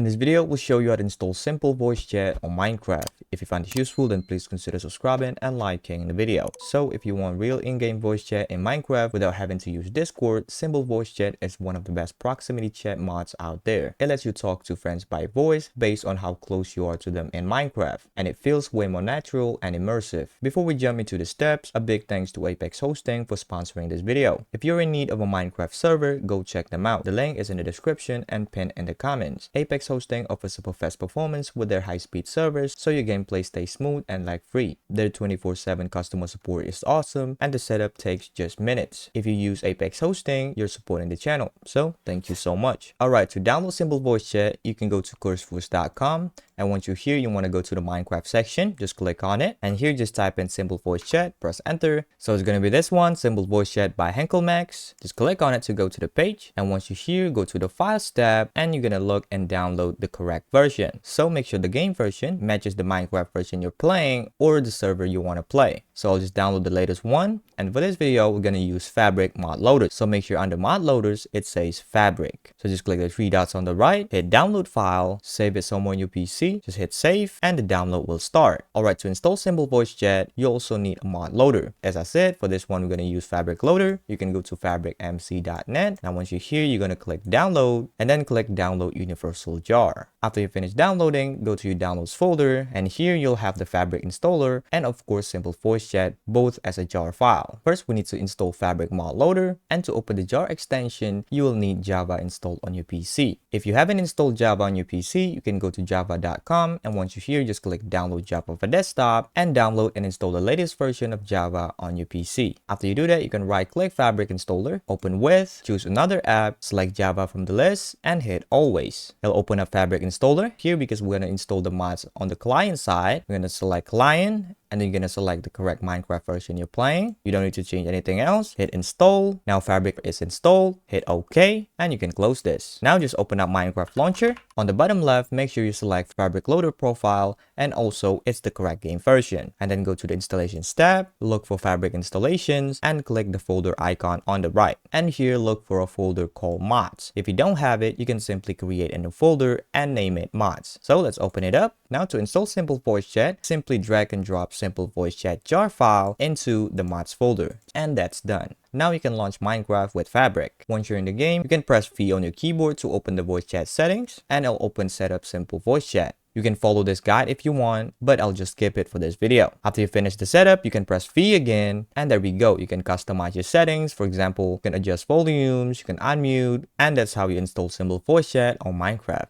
In this video, we'll show you how to install simple voice chat on Minecraft. If you find this useful, then please consider subscribing and liking the video. So if you want real in-game voice chat in Minecraft without having to use Discord, simple voice chat is one of the best proximity chat mods out there. It lets you talk to friends by voice based on how close you are to them in Minecraft, and it feels way more natural and immersive. Before we jump into the steps, a big thanks to Apex Hosting for sponsoring this video. If you're in need of a Minecraft server, go check them out. The link is in the description and pinned in the comments. Apex Hosting offers super fast performance with their high-speed servers, so your gameplay stays smooth and lag-free. Their 24/7 customer support is awesome, and the setup takes just minutes. If you use Apex Hosting, you're supporting the channel, so thank you so much. Alright, to download simple voice chat, you can go to courseforce.com, and once you're here, you want to go to the Minecraft section, just click on it, and here just type in simple voice chat, press enter. So it's going to be this one, simple voice chat by Henkelmax. Just click on it to go to the page, and once you're here, go to the files tab, and you're going to look and download the correct version. So make sure the game version matches the Minecraft version you're playing or the server you want to play. So I'll just download the latest one, and for this video, we're going to use Fabric mod loaders. So make sure under mod loaders, it says Fabric. So just click the three dots on the right, hit download file, save it somewhere on your PC, just hit save, and the download will start. Alright, to install simple voice chat, you also need a mod loader. As I said, for this one, we're going to use Fabric loader. You can go to fabricmc.net. Now once you're here, you're going to click download, and then click download universal jar. After you finish downloading, go to your downloads folder, and here you'll have the Fabric installer and of course simple voice chat, both as a jar file. First, we need to install Fabric mod loader, and to open the jar extension, you will need Java installed on your PC. If you haven't installed Java on your PC, you can go to java.com, and once you're here, just click download Java for desktop and download and install the latest version of Java on your PC. After you do that, you can right click Fabric installer, open with, choose another app, select Java from the list, and hit always. It'll open up Fabric installer here because we're going to install the mods on the client side. We're going to select client, and then you're going to select the correct Minecraft version you're playing. You don't need to change anything else. Hit install. Now Fabric is installed. Hit OK, and you can close this. Now just open up Minecraft launcher. On the bottom left, make sure you select Fabric loader profile, and also it's the correct game version. And then go to the installations tab, look for Fabric installations, and click the folder icon on the right. And here look for a folder called mods. If you don't have it, you can simply create a new folder and name it mods. So let's open it up. Now to install simple voice chat, simply drag and drop simple voice chat jar file into the mods folder, and that's done. Now you can launch Minecraft with Fabric. Once you're in the game, you can press V on your keyboard to open the voice chat settings, and it'll open setup simple voice chat. You can follow this guide if you want, but I'll just skip it for this video. After you finish the setup, you can press V again, and there we go. You can customize your settings. For example, you can adjust volumes, you can unmute, and that's how you install simple voice chat on Minecraft.